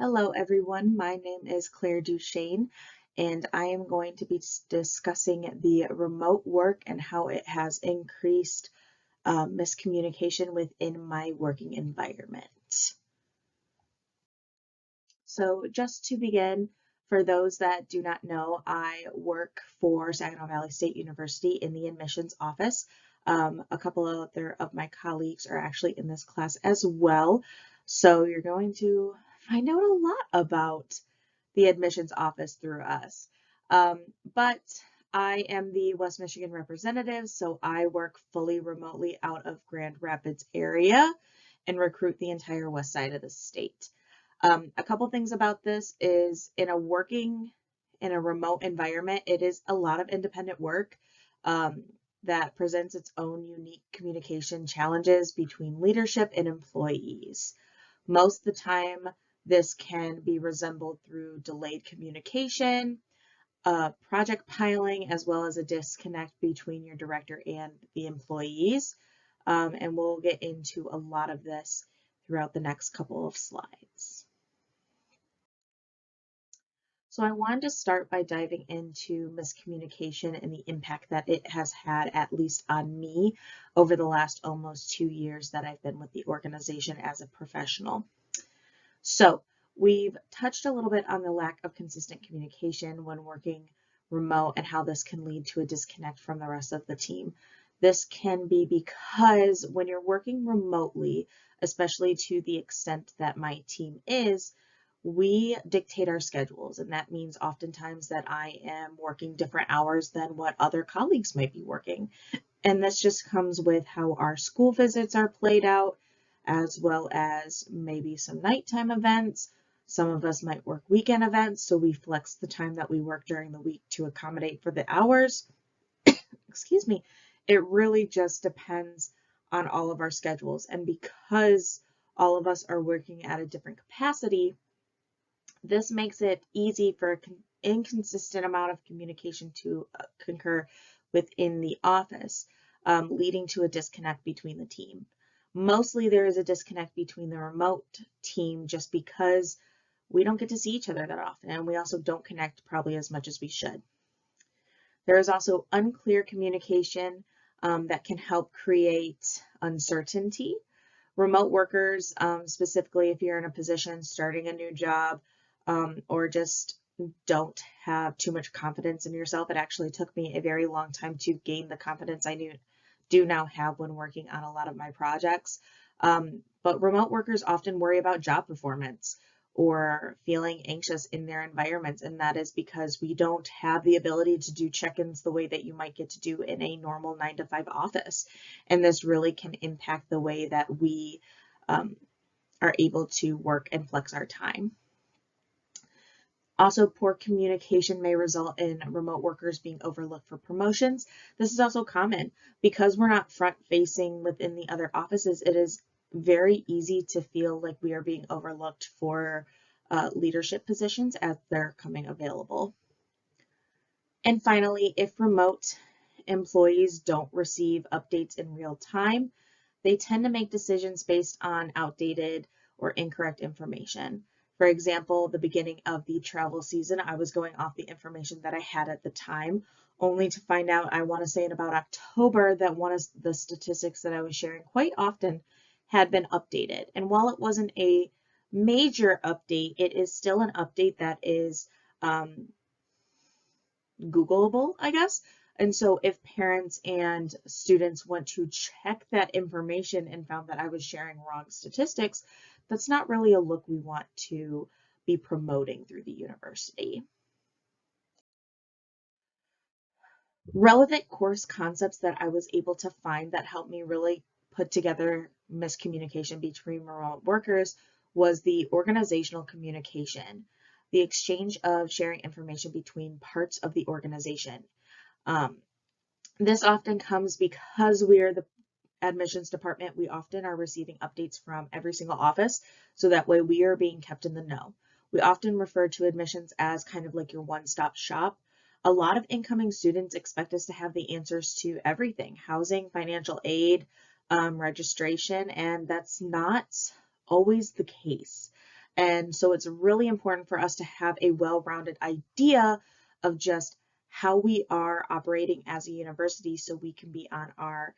Hello, everyone. My name is Claire Duchesne, and I am going to be discussing the remote work and how it has increased miscommunication within my working environment. So just to begin, for those that do not know, I work for Saginaw Valley State University in the admissions office. A couple of other of my colleagues are actually in this class as well. So you're going to find out a lot about the admissions office through us. But I am the West Michigan representative, so I work fully remotely out of Grand Rapids area and recruit the entire west side of the state. A couple things about this is working in a remote environment, it is a lot of independent work that presents its own unique communication challenges between leadership and employees. Most of the time, this can be resembled through delayed communication, project piling, as well as a disconnect between your director and the employees. And we'll get into a lot of this throughout the next couple of slides. So I wanted to start by diving into miscommunication and the impact that it has had, at least on me, over the last almost 2 years that I've been with the organization as a professional. So we've touched a little bit on the lack of consistent communication when working remote and how this can lead to a disconnect from the rest of the team. This can be because when you're working remotely, especially to the extent that my team is, we dictate our schedules, and that means oftentimes that I am working different hours than what other colleagues might be working. And this just comes with how our school visits are played out, as well as maybe some nighttime events. Some of us might work weekend events, so we flex the time that we work during the week to accommodate for the hours. Excuse me. It really just depends on all of our schedules. And because all of us are working at a different capacity, this makes it easy for an inconsistent amount of communication to concur within the office, leading to a disconnect between the team. Mostly there is a disconnect between the remote team just because we don't get to see each other that often, and we also don't connect probably as much as we should. There is also unclear communication that can help create uncertainty. Remote workers, specifically if you're in a position starting a new job, or just don't have too much confidence in yourself. It actually took me a very long time to gain the confidence I do now have when working on a lot of my projects. But remote workers often worry about job performance or feeling anxious in their environments, and that is because we don't have the ability to do check-ins the way that you might get to do in a normal 9-to-5 office. And this really can impact the way that we are able to work and flex our time. Also, poor communication may result in remote workers being overlooked for promotions. This is also common because we're not front-facing within the other offices. It is very easy to feel like we are being overlooked for leadership positions as they're coming available. And finally, if remote employees don't receive updates in real time, they tend to make decisions based on outdated or incorrect information. For example, the beginning of the travel season, I was going off the information that I had at the time, only to find out, I want to say in about October, that one of the statistics that I was sharing quite often had been updated. And while it wasn't a major update, it is still an update that is Googleable, I guess. And so if parents and students went to check that information and found that I was sharing wrong statistics, that's not really a look we want to be promoting through the university. Relevant course concepts that I was able to find that helped me really put together miscommunication between remote workers was the organizational communication, the exchange of sharing information between parts of the organization. This often comes because we are the admissions department. We often are receiving updates from every single office, so that way we are being kept in the know. We often refer to admissions as kind of like your one-stop shop. A lot of incoming students expect us to have the answers to everything: housing, financial aid, registration, and that's not always the case. And so it's really important for us to have a well-rounded idea of just how we are operating as a university so we can be on our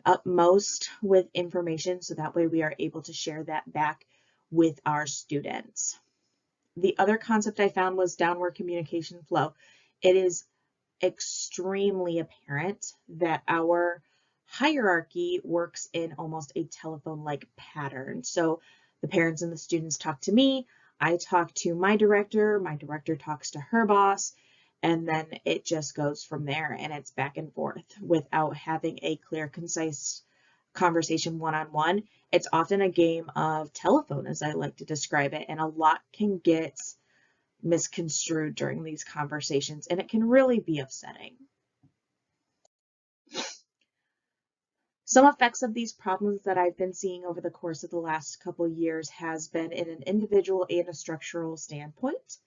utmost with information, so that way we are able to share that back with our students. The other concept I found was downward communication flow. It is extremely apparent that our hierarchy works in almost a telephone-like pattern. So the parents and the students talk to me, I talk to my director talks to her boss, and then it just goes from there, and it's back and forth without having a clear, concise conversation one-on-one. It's often a game of telephone, as I like to describe it, and a lot can get misconstrued during these conversations, and it can really be upsetting. Some effects of these problems that I've been seeing over the course of the last couple of years has been in an individual and a structural standpoint.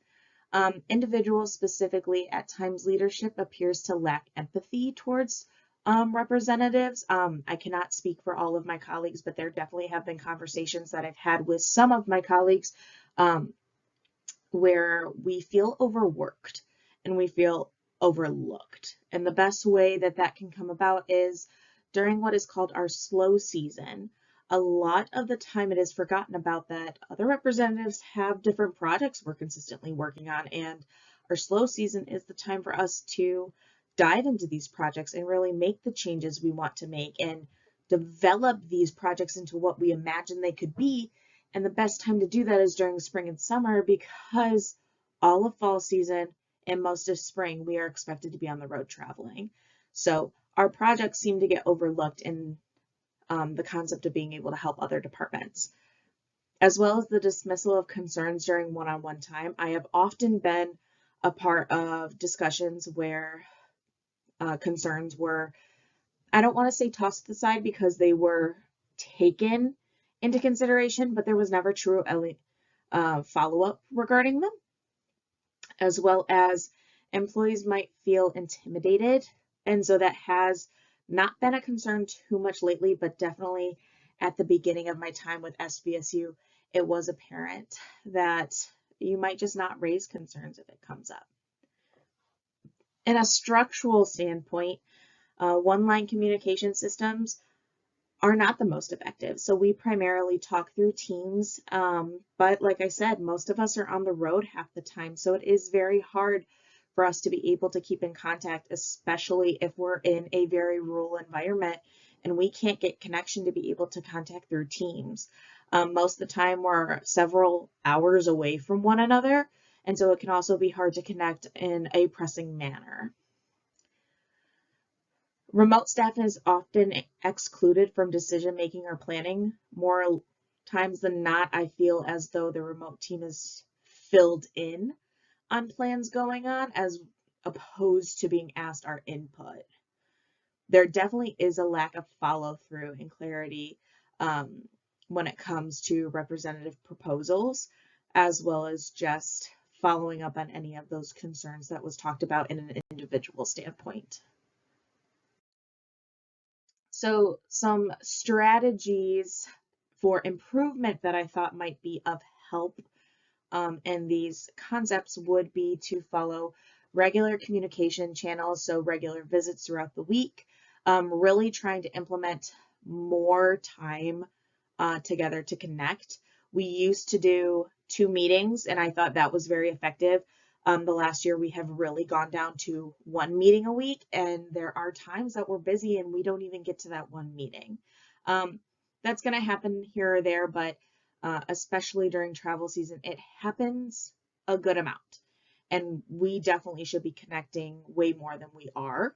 Individuals specifically, at times leadership appears to lack empathy towards representatives. I cannot speak for all of my colleagues, but there definitely have been conversations that I've had with some of my colleagues where we feel overworked and we feel overlooked. And the best way that that can come about is during what is called our slow season. A lot of the time it is forgotten about that other representatives have different projects we're consistently working on, and our slow season is the time for us to dive into these projects and really make the changes we want to make and develop these projects into what we imagine they could be. And the best time to do that is during spring and summer, because all of fall season and most of spring we are expected to be on the road traveling. So our projects seem to get overlooked in the concept of being able to help other departments. As well as the dismissal of concerns during one-on-one time, I have often been a part of discussions where concerns were, I don't want to say tossed to the side because they were taken into consideration, but there was never true follow-up regarding them, as well as employees might feel intimidated. And so that has not been a concern too much lately, but definitely at the beginning of my time with SVSU, it was apparent that you might just not raise concerns if it comes up. In a structural standpoint, one-line communication systems are not the most effective. So we primarily talk through Teams, but like I said, most of us are on the road half the time. So it is very hard for us to be able to keep in contact, especially if we're in a very rural environment and we can't get connection to be able to contact through Teams. Most of the time we're several hours away from one another, and so it can also be hard to connect in a pressing manner. Remote staff is often excluded from decision making or planning. More times than not, I feel as though the remote team is filled in on plans going on as opposed to being asked our input. There definitely is a lack of follow through and clarity when it comes to representative proposals, as well as just following up on any of those concerns that was talked about in an individual standpoint. So some strategies for improvement that I thought might be of help in these concepts would be to follow regular communication channels, so regular visits throughout the week, really trying to implement more time together to connect. We used to do 2 meetings, and I thought that was very effective. The last year we have really gone down to 1 meeting a week, and there are times that we're busy and we don't even get to that 1 meeting. That's going to happen here or there, but especially during travel season, it happens a good amount. And we definitely should be connecting way more than we are.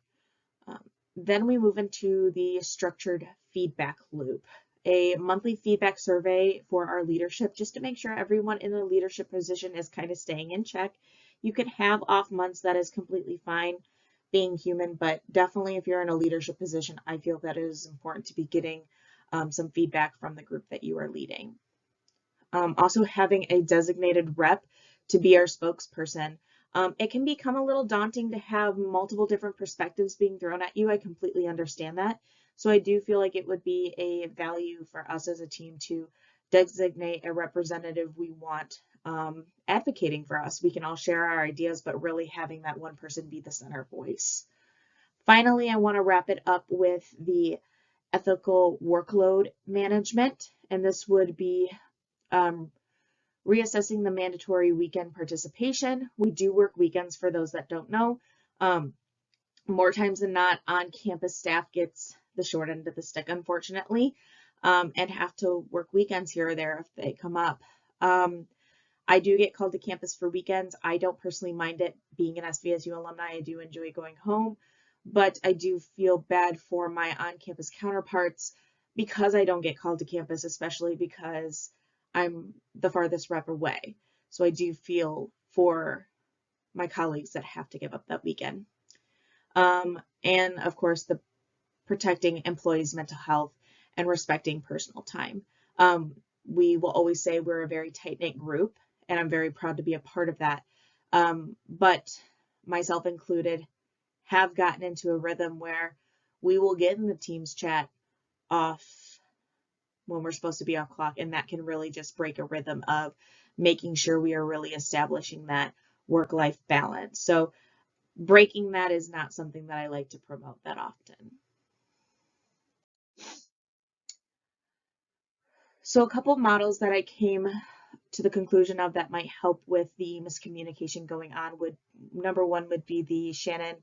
Then we move into the structured feedback loop, a monthly feedback survey for our leadership, just to make sure everyone in the leadership position is kind of staying in check. You can have off months, that is completely fine, being human, but definitely if you're in a leadership position, I feel that it is important to be getting some feedback from the group that you are leading. Also having a designated rep to be our spokesperson. It can become a little daunting to have multiple different perspectives being thrown at you. I completely understand that. So I do feel like it would be a value for us as a team to designate a representative we want advocating for us. We can all share our ideas, but really having that one person be the center voice. Finally, I want to wrap it up with the ethical workload management, and this would be reassessing the mandatory weekend participation. We do work weekends for those that don't know. More times than not, on-campus staff gets the short end of the stick, unfortunately, and have to work weekends here or there if they come up. I do get called to campus for weekends. I don't personally mind it. Being an SVSU alumni, I do enjoy going home, but I do feel bad for my on-campus counterparts because I don't get called to campus, especially because I'm the farthest rep away. So I do feel for my colleagues that have to give up that weekend. And of course, the protecting employees' mental health and respecting personal time. We will always say we're a very tight-knit group, and I'm very proud to be a part of that. But myself included have gotten into a rhythm where we will get in the Teams chat off when we're supposed to be off clock, and that can really just break a rhythm of making sure we are really establishing that work-life balance. So breaking that is not something that I like to promote that often. So a couple models that I came to the conclusion of that might help with the miscommunication going on would, number one would be the Shannon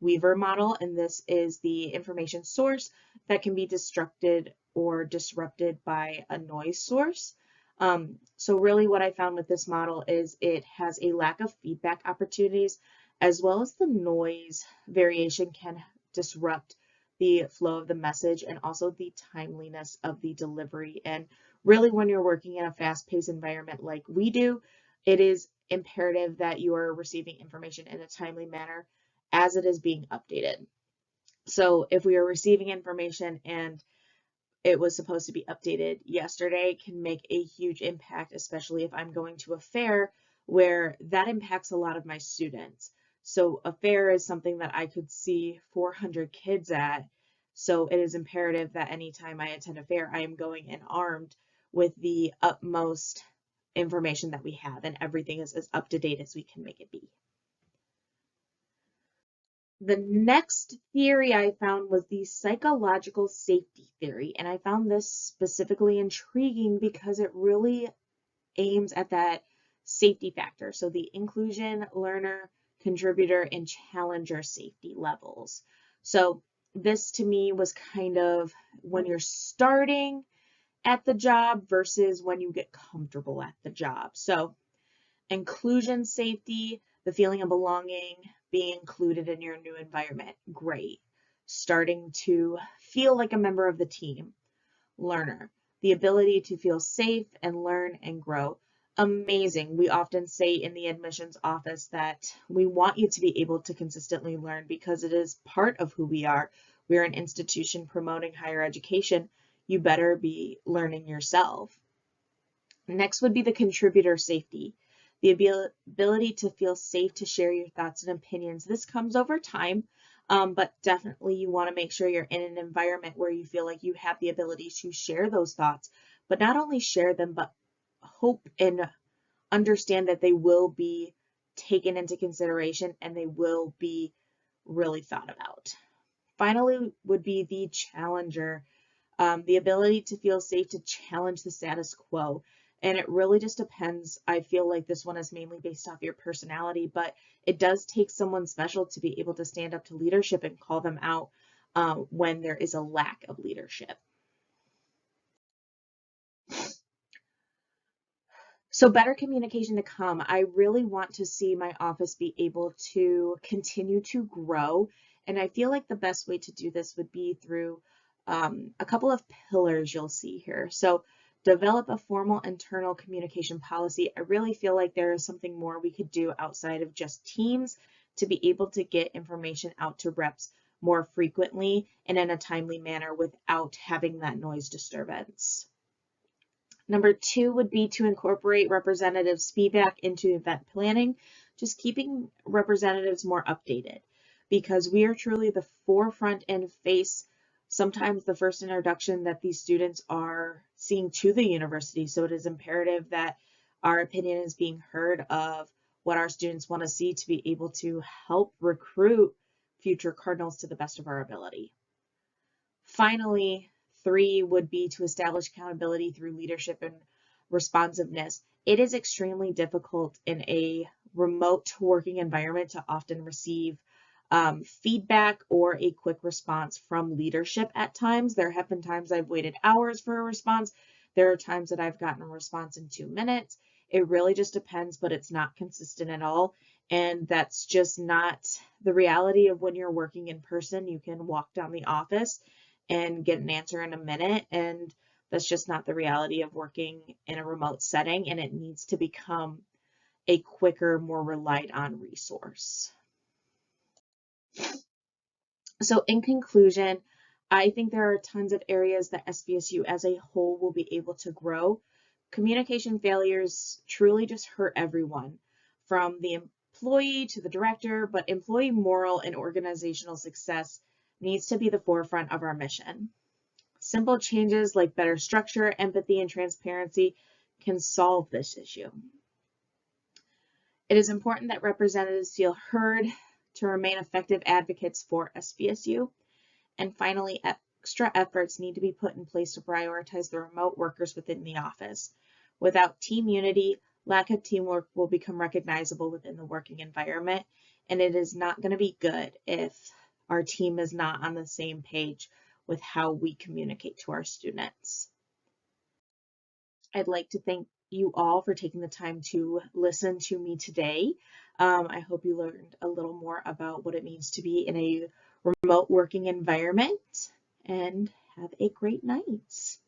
Weaver model, and this is the information source that can be disrupted or disrupted by a noise source. So really what I found with this model is it has a lack of feedback opportunities, as well as the noise variation can disrupt the flow of the message and also the timeliness of the delivery. And really, when you're working in a fast-paced environment like we do, it is imperative that you are receiving information in a timely manner as it is being updated. So if we are receiving information and it was supposed to be updated yesterday, it can make a huge impact, especially if I'm going to a fair where that impacts a lot of my students. So a fair is something that I could see 400 kids at. So it is imperative that anytime I attend a fair, I am going in armed with the utmost information that we have, and everything is as up to date as we can make it be. The next theory I found was the psychological safety theory, and I found this specifically intriguing because it really aims at that safety factor. So the inclusion, learner, contributor, and challenger safety levels. So this to me was kind of when you're starting at the job versus when you get comfortable at the job. So inclusion safety, the feeling of belonging, being included in your new environment, great. Starting to feel like a member of the team. Learner, the ability to feel safe and learn and grow. Amazing. We often say in the admissions office that we want you to be able to consistently learn because it is part of who we are. We're an institution promoting higher education. You better be learning yourself. Next would be the contributor safety, the ability to feel safe to share your thoughts and opinions. This comes over time, but definitely you want to make sure you're in an environment where you feel like you have the ability to share those thoughts, but not only share them, but hope and understand that they will be taken into consideration and they will be really thought about. Finally would be the challenger, the ability to feel safe to challenge the status quo. And it really just depends. I feel like this one is mainly based off your personality, but it does take someone special to be able to stand up to leadership and call them out when there is a lack of leadership. So better communication to come. I really want to see my office be able to continue to grow. And I feel like the best way to do this would be through a couple of pillars you'll see here. So develop a formal internal communication policy. I really feel like there is something more we could do outside of just Teams to be able to get information out to reps more frequently and in a timely manner without having that noise disturbance. Number two would be to incorporate representatives' feedback into event planning, just keeping representatives more updated because we are truly the forefront and face sometimes the first introduction that these students are seeing to the university. So it is imperative that our opinion is being heard of what our students want to see to be able to help recruit future Cardinals to the best of our ability. Finally, 3 would be to establish accountability through leadership and responsiveness. It is extremely difficult in a remote working environment to often receive feedback or a quick response from leadership at times. There have been times I've waited hours for a response. There are times that I've gotten a response in 2 minutes. It really just depends, but it's not consistent at all. And that's just not the reality of when you're working in person. You can walk down the office and get an answer in a minute, and that's just not the reality of working in a remote setting, and it needs to become a quicker, more relied on resource. So in conclusion, I think there are tons of areas that SVSU as a whole will be able to grow. Communication failures truly just hurt everyone, from the employee to the director, but employee moral and organizational success needs to be the forefront of our mission. Simple changes like better structure, empathy, and transparency can solve this issue. It is important that representatives feel heard to remain effective advocates for SVSU. And finally, extra efforts need to be put in place to prioritize the remote workers within the office. Without team unity, lack of teamwork will become recognizable within the working environment, and it is not going to be good if our team is not on the same page with how we communicate to our students. I'd like to thank you all for taking the time to listen to me today. I hope you learned a little more about what it means to be in a remote working environment, and have a great night.